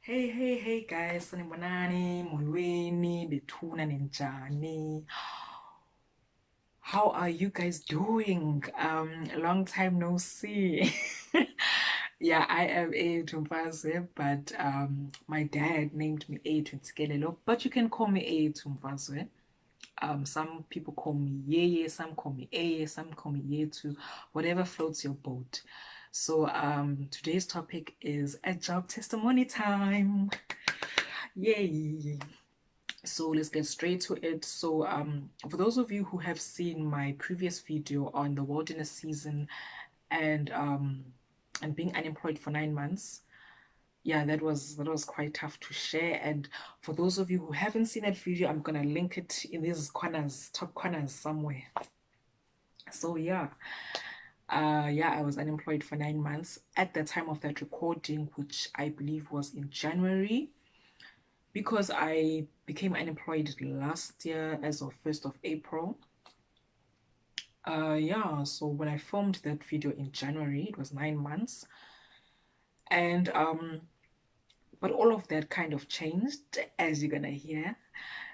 Hey guys, sanibonani, molweni, bethuna ninjani. How are you guys doing? Long time no see. Yeah, I am A Tumfaze, but my dad named me A Twinsikelelo, but you can call me A Tumfaze. Some people call me Yeye, some call me A, some call me Yetu, whatever floats your boat. So today's topic is a job testimony time. Yay! So let's get straight to it. So for those of you who have seen my previous video on the wilderness season and being unemployed for 9 months, yeah, that was quite tough to share. And for those of you who haven't seen that video, I'm gonna link it in these corners, top corners somewhere. So yeah, I was unemployed for 9 months at the time of that recording, which I believe was in January, because I became unemployed last year as of 1st of April. Yeah, so when I filmed that video in January, it was 9 months. And but all of that kind of changed, as you're gonna hear.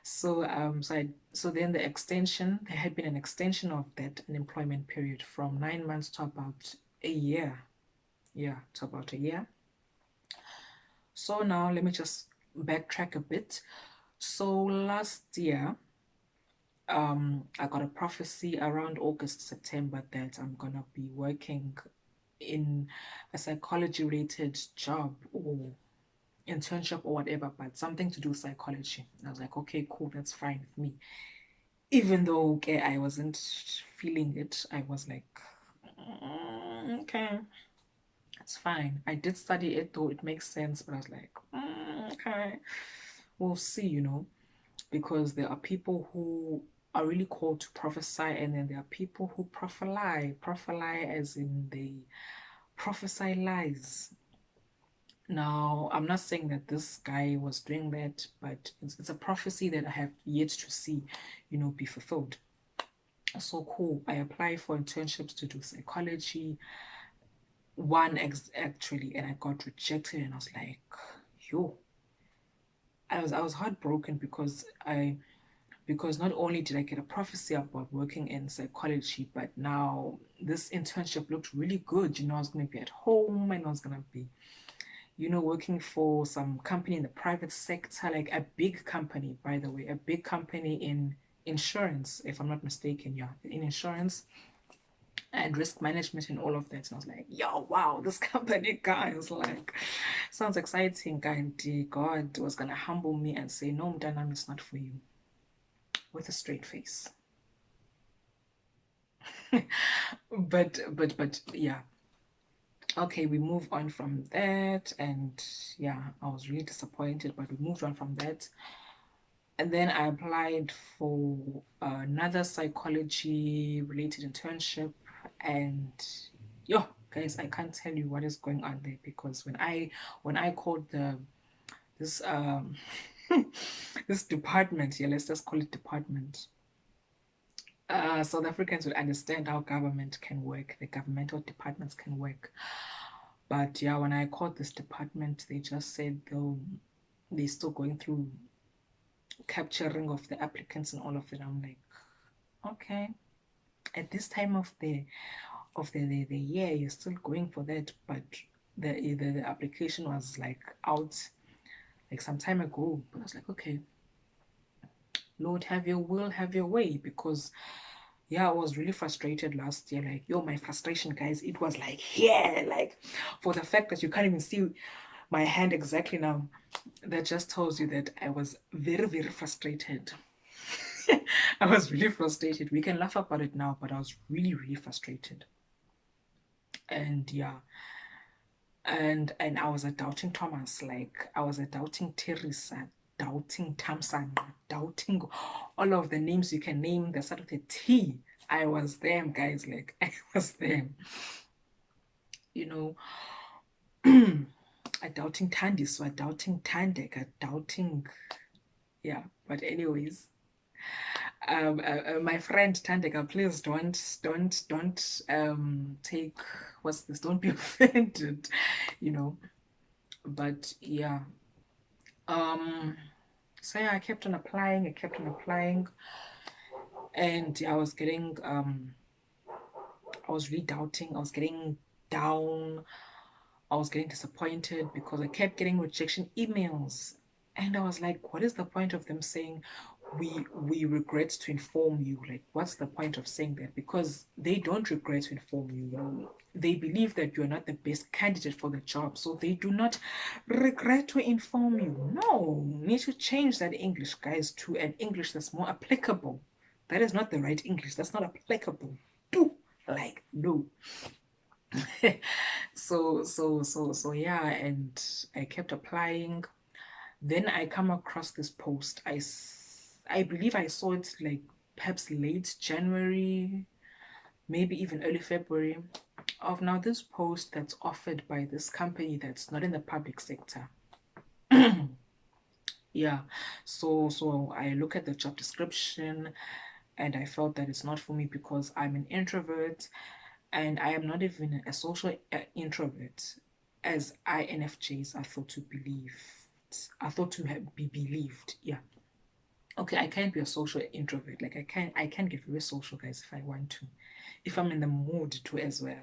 So then there had been an extension of that unemployment period from 9 months to about a year. Yeah, to about a year. So now let me just backtrack a bit. So last year, I got a prophecy around August, September that I'm gonna be working in a psychology related job or internship or whatever, but something to do with psychology. And I was like, okay, cool, that's fine with me. Even though, okay, I wasn't feeling it, I was like, okay, that's fine. I did study it, though it makes sense, but I was like, okay, we'll see, because there are people who are really called to prophesy, and then there are people who prophesy as in they prophesy lies. Now, I'm not saying that this guy was doing that, but it's a prophecy that I have yet to see, be fulfilled. So cool. I applied for internships to do psychology, one actually, and I got rejected, and I was like, yo, I was heartbroken because not only did I get a prophecy about working in psychology, but now this internship looked really good. I was going to be at home and I was going to be, working for some company in the private sector, like a big company, by the way, a big company in insurance, if I'm not mistaken. Yeah, in insurance and risk management and all of that. And I was like, yo, wow, this company, guys, like, sounds exciting. And God was going to humble me and say, no, Mdanam, it's not for you, with a straight face. but yeah, okay, we move on from that. And yeah, I was really disappointed, but we moved on from that. And then I applied for another psychology related internship. And yo, guys, I can't tell you what is going on there, because when I called this this department, yeah, let's just call it department, South Africans would understand how government can work, the governmental departments can work. But yeah, when I called this department, they just said they're still going through capturing of the applicants and all of it. I'm like, okay, at this time of the year, you're still going for that, but the application was like out like some time ago. But I was like, okay, Lord, have your will, have your way, because yeah, I was really frustrated last year. Like, yo, my frustration, guys, it was like, yeah, like, for the fact that you can't even see my hand exactly now, that just tells you that I was very, very frustrated. I was really frustrated. We can laugh about it now, but I was really, really frustrated. And yeah, and I was a doubting Thomas, like I was a doubting Teresa, doubting Tamsan, doubting all of the names you can name that start with a T. I was them, guys, like I was them. You know, a doubting Tandis, a doubting Tandek, a doubting, yeah. But anyways, my friend Tandeka, please don't take what's this, don't be offended, you know. But yeah, So yeah, I kept on applying, and I was getting I was really doubting, I was getting down, I was getting disappointed because I kept getting rejection emails. And I was like, what is the point of them saying we regret to inform you? Like, what's the point of saying that? Because they don't regret to inform you, you know. They believe that you're not the best candidate for the job, so they do not regret to inform you. No, you need to change that English, guys, to an English that's more applicable. That is not the right English. That's not applicable. Do like no. So yeah, and I kept applying. Then I come across this post. I believe I saw it like perhaps late January, maybe even early February, of now this post that's offered by this company that's not in the public sector. Yeah, so I look at the job description and I felt that it's not for me because I'm an introvert and I am not even a social introvert, as INFJs are thought to believe. Are thought to be believed. Yeah. Okay, I can't be a social introvert. Like I can get very social, guys, if I want to, if I'm in the mood to as well.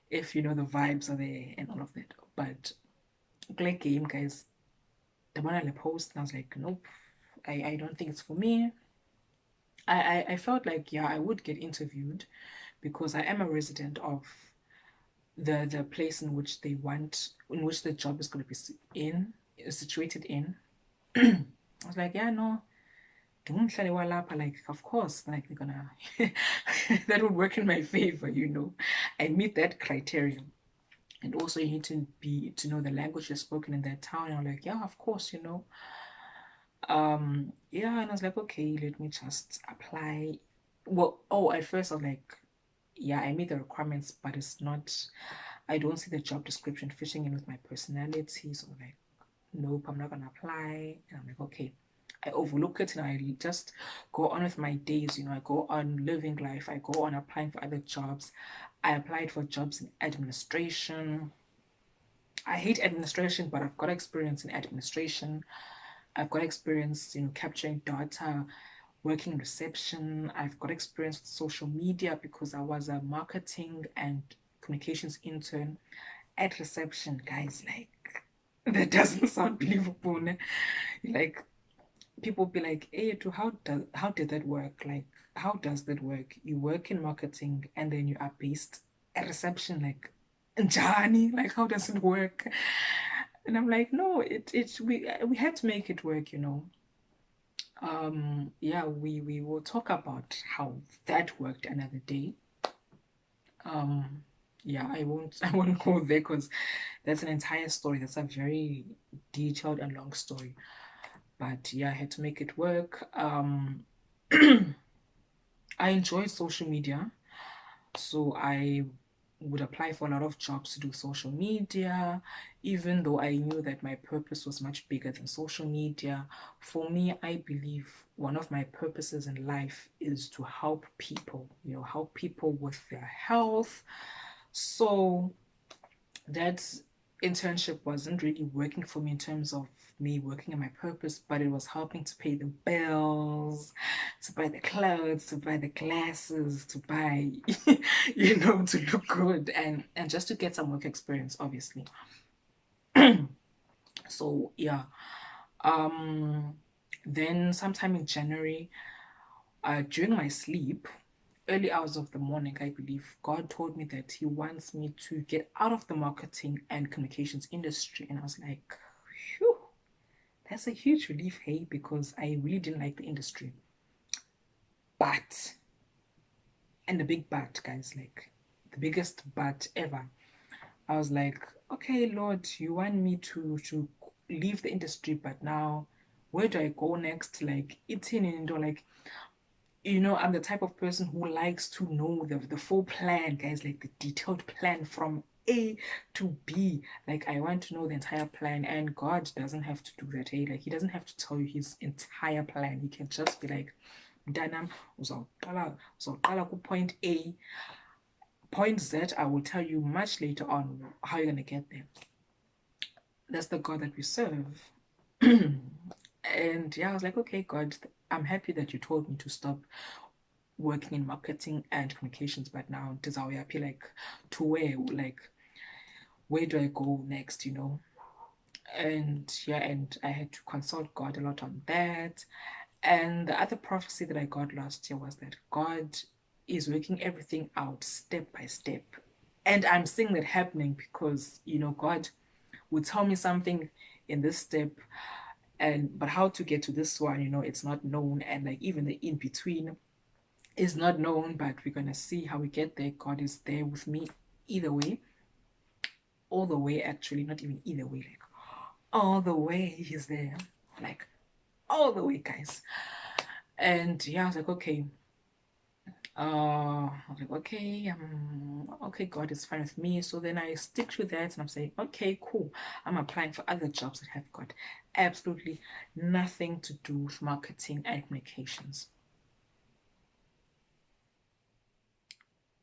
If you know the vibes are there and all of that. But Glad game, guys. The one I post, and I was like, nope, I don't think it's for me. I felt like yeah, I would get interviewed because I am a resident of the place in which they want, in which the job is going to be situated in. I was like, yeah, no, like of course, like they're gonna that would work in my favor, you know. I meet that criteria. And also you need to know the language you're spoken in that town. And I'm like, yeah, of course, you know. Yeah, and I was like, okay, let me just apply. Well, oh, at first I was like, yeah, I meet the requirements, but it's not, I don't see the job description fitting in with my personality. So I'm like, nope, I'm not gonna apply. And I'm like, okay. I overlook it and I just go on with my days. You know, I go on living life. I go on applying for other jobs. I applied for jobs in administration. I hate administration, but I've got experience in administration. I've got experience, you know, capturing data, working in reception. I've got experience with social media because I was a marketing and communications intern at reception. Guys, like that doesn't sound believable. Ne? Like people be like, hey, to how did that work? Like, how does that work? You work in marketing and then you are based at reception, like Njani, like how does it work? And I'm like, no, we had to make it work, you know. Yeah, we will talk about how that worked another day. Um, yeah, I won't go there because that's an entire story. That's a very detailed and long story. But yeah, I had to make it work. I enjoyed social media, so I would apply for a lot of jobs to do social media, even though I knew that my purpose was much bigger than social media. For me, I believe one of my purposes in life is to help people, you know, help people with their health. So that internship wasn't really working for me in terms of me working on my purpose, but it was helping to pay the bills, to buy the clothes, to buy the glasses, to buy, you know, to look good and just to get some work experience, obviously. So yeah. Um then sometime in January, during my sleep, early hours of the morning, I believe, God told me that He wants me to get out of the marketing and communications industry. And I was like, phew, that's a huge relief, hey, because I really didn't like the industry. But, and the big but, guys, like the biggest but ever. I was like, okay, Lord, you want me to leave the industry, but now where do I go next? Like, eating into like, you know, I'm the type of person who likes to know the full plan, guys, like the detailed plan from A to B. Like I want to know the entire plan, and God doesn't have to do that. Hey, like He doesn't have to tell you His entire plan. He can just be like, "Mntanam, uzawuqala ku-point A, point Z. I will tell you much later on how you're gonna get there." That's the God that we serve. And yeah, I was like, okay, God, I'm happy that you told me to stop working in marketing and communications, but now this how happy like to where do I go next, And yeah, and I had to consult God a lot on that. And the other prophecy that I got last year was that God is working everything out step by step. And I'm seeing that happening because, God would tell me something in this step, and but how to get to this one, it's not known. And like even the in between is not known, but we're gonna see how we get there. God is there with me either way, all the way, actually, not even either way, like all the way he's there, like all the way, guys. And yeah, I was like, okay, okay, God is fine with me. So then I stick to that and I'm saying, okay, cool. I'm applying for other jobs that have got absolutely nothing to do with marketing and communications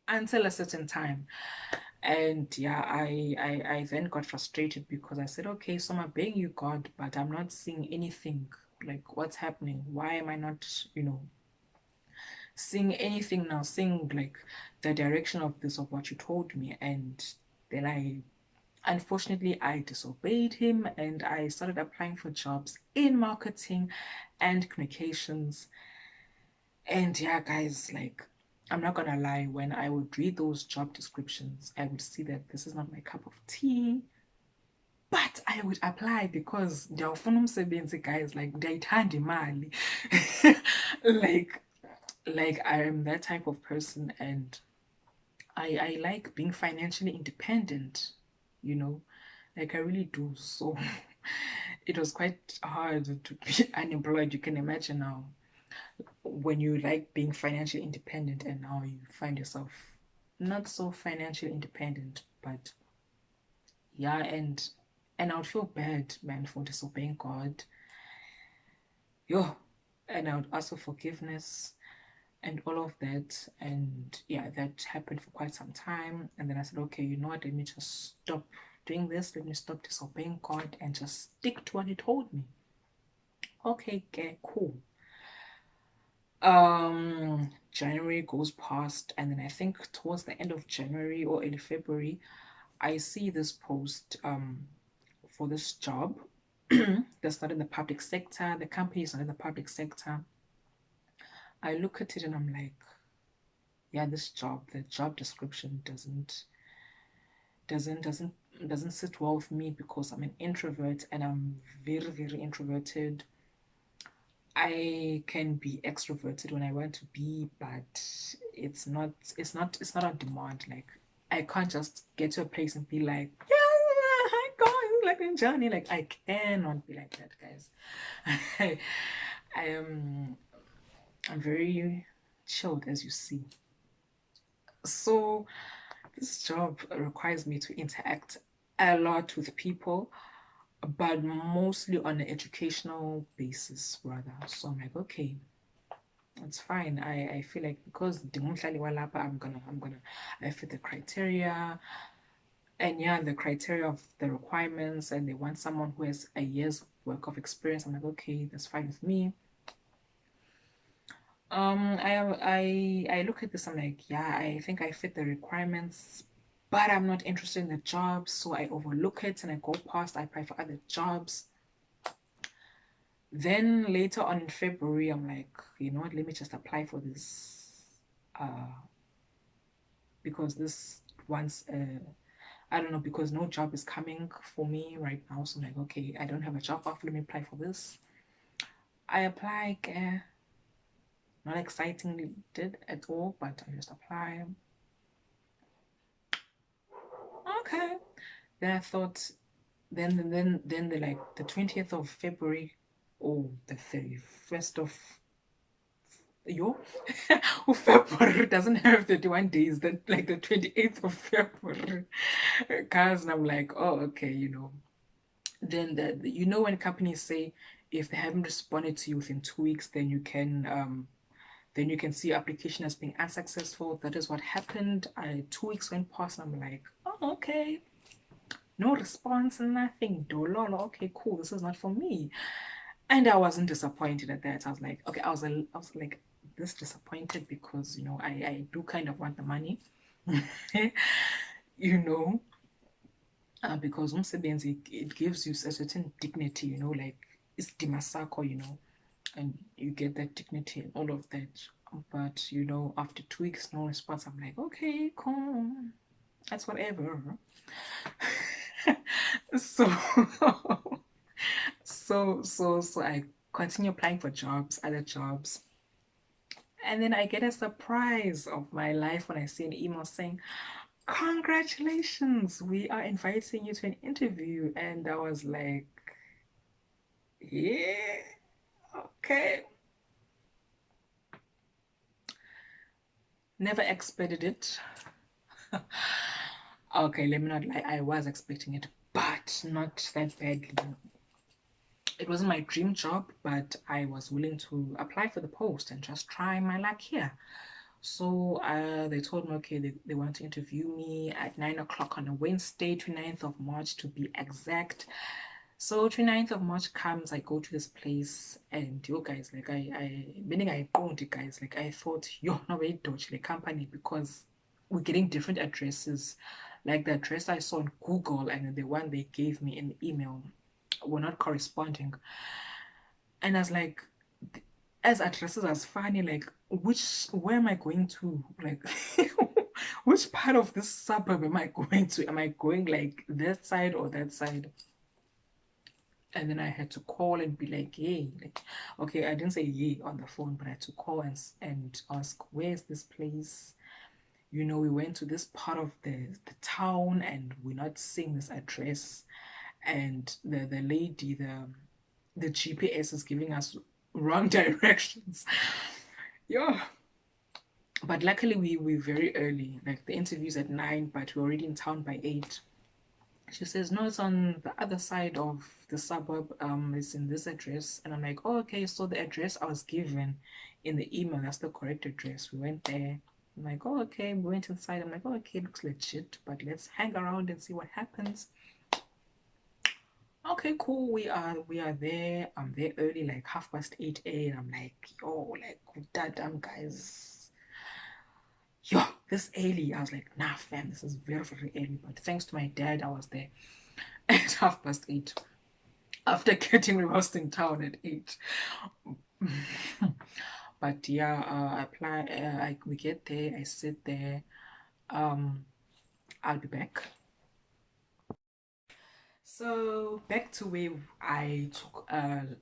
until a certain time. And yeah, I then got frustrated because I said, okay, so I'm obeying you, God, but I'm not seeing anything. Like, what's happening? Why am I not, seeing anything now? Seeing like the direction of this, of what you told me. And then unfortunately, I disobeyed him and I started applying for jobs in marketing and communications. And yeah, guys, like, I'm not gonna lie, when I would read those job descriptions, I would see that this is not my cup of tea. But I would apply because ndiyawufuna umsebenzi, guys, like ndiyayithanda imali. like like I am that type of person, and I like being financially independent, you know, like I really do. So it was quite hard to be unemployed. You can imagine now when you like being financially independent and now you find yourself not so financially independent. But yeah, and I would feel bad, man, for disobeying God. Yo, and I would ask for forgiveness and all of that. And yeah, that happened for quite some time. And then I said, okay, you know what? Let me just stop doing this. Let me stop disobeying God and just stick to what He told me. Okay, cool. January goes past, and then I think towards the end of January or early February, I see this post for this job. That's not in the public sector. The company is not in the public sector. I look at it and I'm like, yeah, this job, the job description doesn't doesn't doesn't sit well with me because I'm an introvert and I'm very, very introverted. I can be extroverted when I want to be, but it's not on demand. Like, I can't just get to a place and be like, yeah, hi guys, like in Johnny. Like, I cannot be like that, guys. I, I am I'm very chilled, as you see. So this job requires me to interact a lot with people, but mostly on an educational basis rather. So I'm like, okay, it's fine. I feel like because I'm gonna I fit the criteria. And yeah, the criteria of the requirements, and they want someone who has a year's work of experience. I'm like, okay, that's fine with me. I look at this, I'm like, yeah, I think I fit the requirements, but I'm not interested in the job, so I overlook it and I go past, I apply for other jobs. Then later on in February, I'm like, you know what, let me just apply for this, because this once, I don't know, because no job is coming for me right now, so I'm like, okay, I don't have a job offer, let me apply for this. I apply, not excitingly did at all, but I just apply. Okay. Then I thought, then the like the 20th of February or the 31st of yo, February doesn't have 31 days. Then like the 28th of February, guys, and I'm like, oh, okay, Then when companies say if they haven't responded to you within 2 weeks, then you can see your application as being unsuccessful. That is what happened. 2 weeks went past, and I'm like, oh, okay. no response, nothing. Dololo. Okay, cool. This is not for me. And I wasn't disappointed at that. I was like, okay, I was like this disappointed because I do kind of want the money. you know, because umsebenzi it gives you a certain dignity, like it's dimasako, and you get that dignity and all of that. But after 2 weeks, no response. I'm like, okay, cool, that's whatever. so, so I continue applying for jobs, other jobs, and then I get a surprise of my life when I see an email saying, "Congratulations, we are inviting you to an interview." And I was like, yeah, okay. Never expected it. Okay, let me not lie. I was expecting it, but not that badly. It wasn't my dream job, but I was willing to apply for the post and just try my luck here. So they told me, okay, they want to interview me at 9 o'clock on a Wednesday, 29th of March to be exact. So 29th of March comes, I go to this place, and yo guys, like meaning I owned it, guys. Like I thought, yo, no way dodge the company because we're getting different addresses. Like the address I saw on Google and the one they gave me in the email were not corresponding. And I was like, as addresses as funny, like where am I going to? Like which part of this suburb am I going to? Am I going like that side or that side? And then I had to call and be like, hey, like, okay, I didn't say yay on the phone, but I had to call and ask, where's this place? We went to this part of the town and we're not seeing this address. And the lady, the GPS is giving us wrong directions. Yeah. But luckily we're very early. Like the interview's at 9, but we're already in town by 8. She says, no, it's on the other side of the suburb. It's in this address. And I'm like, oh, okay, so the address I was given in the email, that's the correct address. We went there. I'm like, oh, okay. We went inside. I'm like, oh, okay, looks legit, but let's hang around and see what happens. Okay, cool. We are there. I'm there early, like 8:30. And I'm like, yo, like, damn guys. Yo, this early. I was like, nah, fam, this is very, very early. But thanks to my dad, I was there at 8:30 after getting lost in town at 8. But yeah, I apply. We get there. I sit there. I'll be back. So back to where I took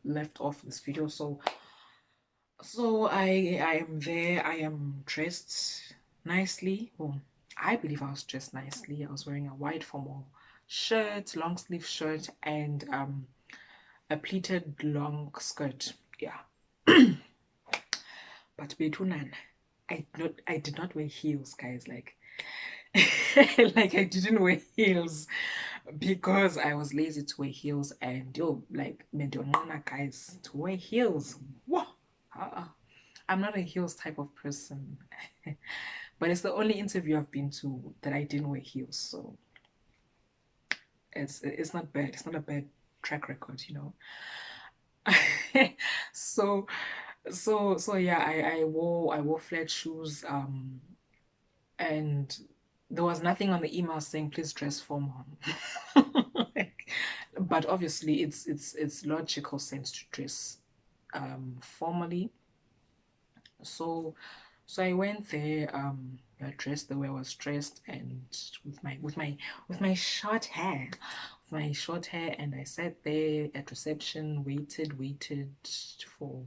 left off this video. So I am there. I am dressed nicely. Well, I believe I was dressed nicely. I was wearing a white formal shirt, long sleeve shirt, and a pleated long skirt. Yeah. But betunan, I did not wear heels, guys. Like like I didn't wear heels because I was lazy to wear heels, and like medionana guys to wear heels. Whoa. I'm not a heels type of person. But it's the only interview I've been to that I didn't wear heels, so it's not bad. It's not a bad track record. So so yeah, I wore flat shoes, and there was nothing on the email saying please dress formal. But obviously it's logical sense to dress formally. So I went there, dressed the way I was dressed, and with my short hair, and I sat there at reception, waited for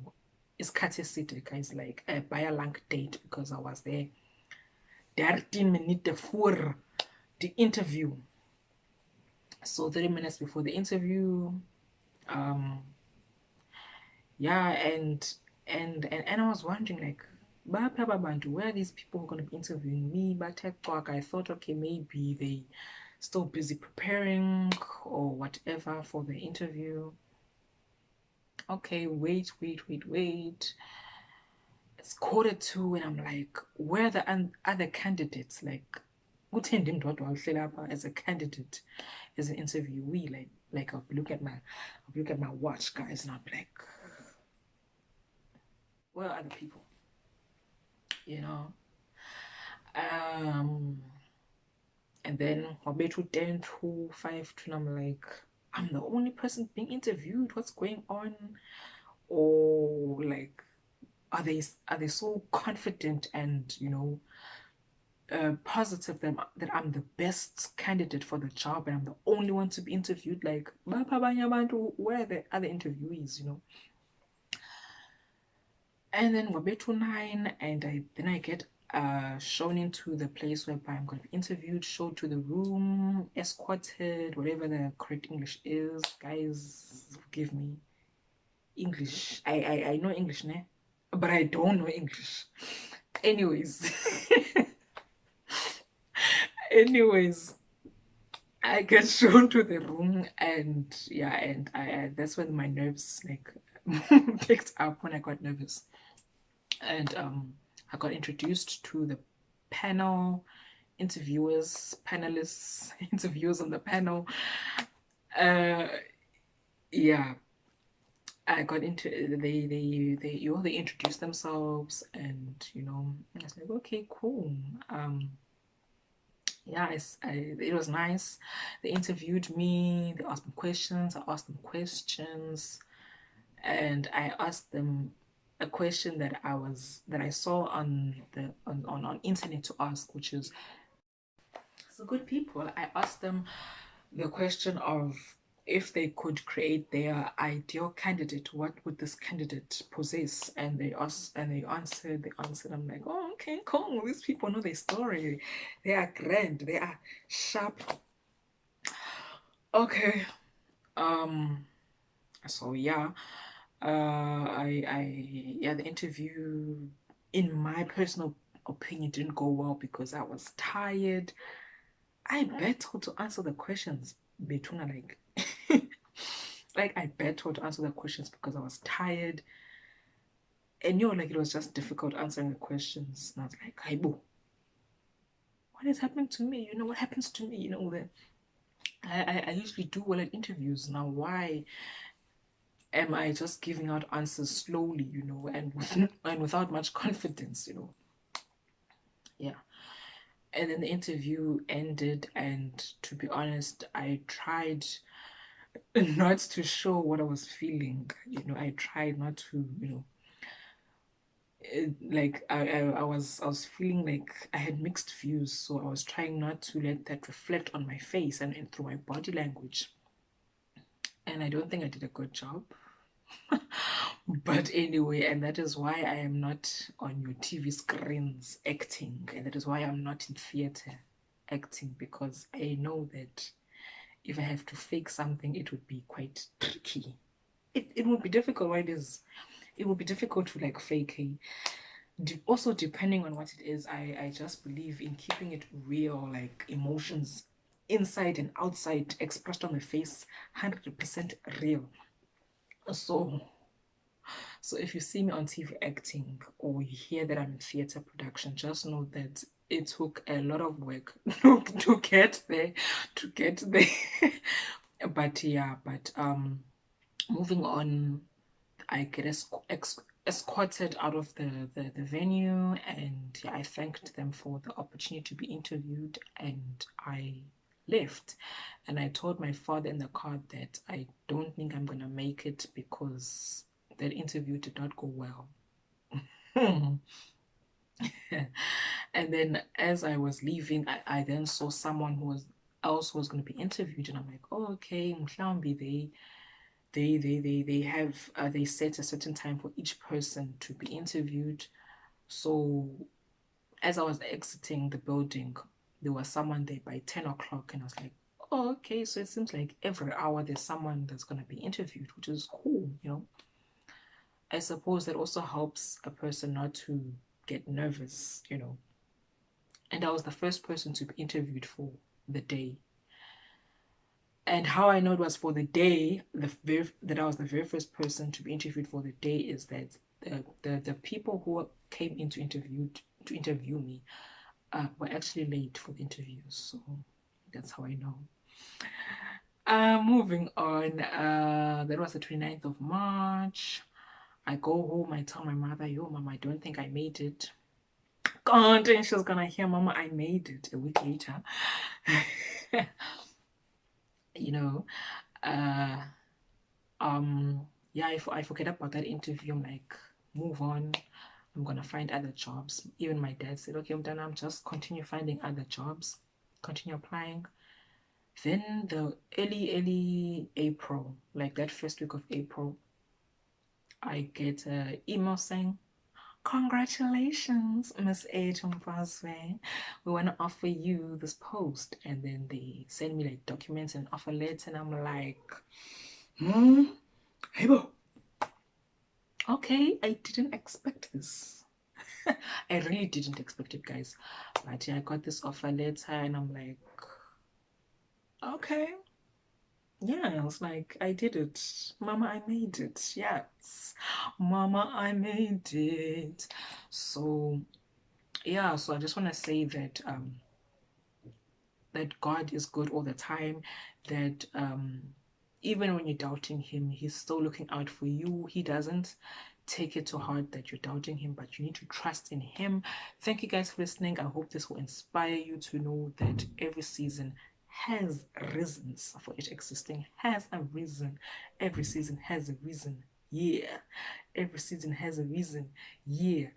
isikhathi eside, guys, like a by a long date, because I was there 13 minutes for the interview. So 30 minutes before the interview, um, yeah, and I was wondering, like, where are these people who are going to be interviewing me? But I thought, okay, maybe they still busy preparing or whatever for the interview. Okay, wait. It's 1:45, and I'm like, where are the other candidates? Like, kutheni ndim ndodwa uhleli apha as a candidate, as an interviewee, like I'll look at my watch, guys, and I'll be like, where are the people? You know? And then Wabetu 10 to 5 to, I'm like, I'm the only person being interviewed. What's going on? Or like, are they so confident and positive that I'm the best candidate for the job and I'm the only one to be interviewed? Like, where are the other interviewees? And then Wabetu 9, and I get shown into the place where I'm going to be interviewed, shown to the room, escorted, whatever the correct English is. Guys, forgive me. English. I know English, ne? But I don't know English. Anyways. Anyways, I get shown to the room, and yeah, and I that's when my nerves like picked up, when I got nervous. And I got introduced to the panel, panelists, interviewers on the panel. Yeah, I got into they introduced themselves, and I was like, okay, cool. Yeah, it was nice. They interviewed me. They asked me questions. I asked them questions, and I asked them a question that I saw on the on internet to ask, which is, so good people. I asked them the question of, if they could create their ideal candidate, what would this candidate possess? And they answered. I'm like, oh, okay, cool. These people know their story. They are grand. They are sharp. Okay. So yeah. The interview, in my personal opinion, didn't go well because I was tired. I battled to answer the questions, Betuna, like like I battled to answer the questions because I was tired. And like, it was just difficult answering the questions. And I was like, Aibo, what is happening to me? What happens to me? I usually do well at interviews. Now why am I just giving out answers slowly, and without much confidence, Yeah. And then the interview ended, and to be honest, I tried not to show what I was feeling. I tried not to, like I was feeling like I had mixed views, so I was trying not to let that reflect on my face and through my body language. And I don't think I did a good job. But anyway, and that is why I am not on your TV screens acting, and that is why I'm not in theater acting, because I know that if I have to fake something, it would be quite tricky. It would be difficult. Why it would be difficult to like fake also, depending on what it is, I just believe in keeping it real, like emotions inside and outside expressed on the face, 100% real. So if you see me on TV acting, or you hear that I'm in theater production, just know that it took a lot of work to get there, But yeah, moving on, I get escorted out of the venue, and yeah, I thanked them for the opportunity to be interviewed, and I left. And I told my father in the car that I don't think I'm gonna make it because that interview did not go well. And then as I was leaving, I then saw someone who was else was going to be interviewed, and I'm like, oh, okay, mhlawumbi they have they set a certain time for each person to be interviewed. So as I was exiting the building, there was someone there by 10 o'clock, and I was like, oh, okay, so it seems like every hour there's someone that's going to be interviewed, which is cool. I suppose that also helps a person not to get nervous. And I was the first person to be interviewed for the day. And how I know it was for the day, that I was the very first person to be interviewed for the day, is that the people who came in to interview me were actually late for the interviews, so that's how I know. Moving on, that was the 29th of March. I go home, I tell my mother, yo, mom, I don't think I made it. God, and she was gonna hear, mama, I made it a week later. You know, uh, yeah, I forget about that interview. I'm like, move on. I'm gonna find other jobs. Even my dad said, okay, I'm done. I'm just continue finding other jobs, continue applying. Then the early April, like that first week of April, I get an email saying, congratulations, Miss A. Tumpaswe. We want to offer you this post. And then they send me like documents and offer letter, and I'm like, hey, bo. Okay, I didn't expect this. I really didn't expect it, guys. But yeah, I got this offer letter, and I'm like, okay. Yeah, I was like, I did it. Mama, I made it. Yes. Mama, I made it. So yeah, so I just want to say that that God is good all the time, that even when you're doubting him, he's still looking out for you. He doesn't take it to heart that you're doubting him, but you need to trust in him. Thank you guys for listening. I hope this will inspire you to know that every season has reasons for it existing, has a reason. Every season has a reason. Yeah. Every season has a reason. Yeah.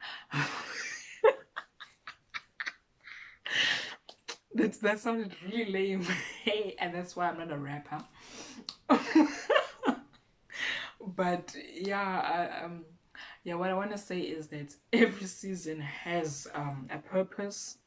That sounded really lame. And that's why I'm not a rapper. But yeah, yeah, what I want to say is that every season has a purpose,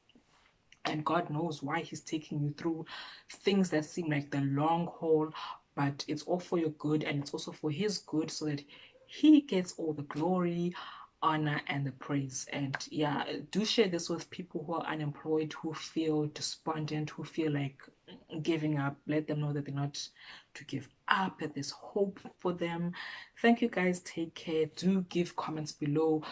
and God knows why he's taking you through things that seem like the long haul, but it's all for your good, and it's also for his good, so that he gets all the glory, honor, and the praise. And yeah, do share this with people who are unemployed, who feel despondent, who feel like giving up. Let them know that they're not to give up, that there's hope for them. Thank you guys. Take care. Do give comments below.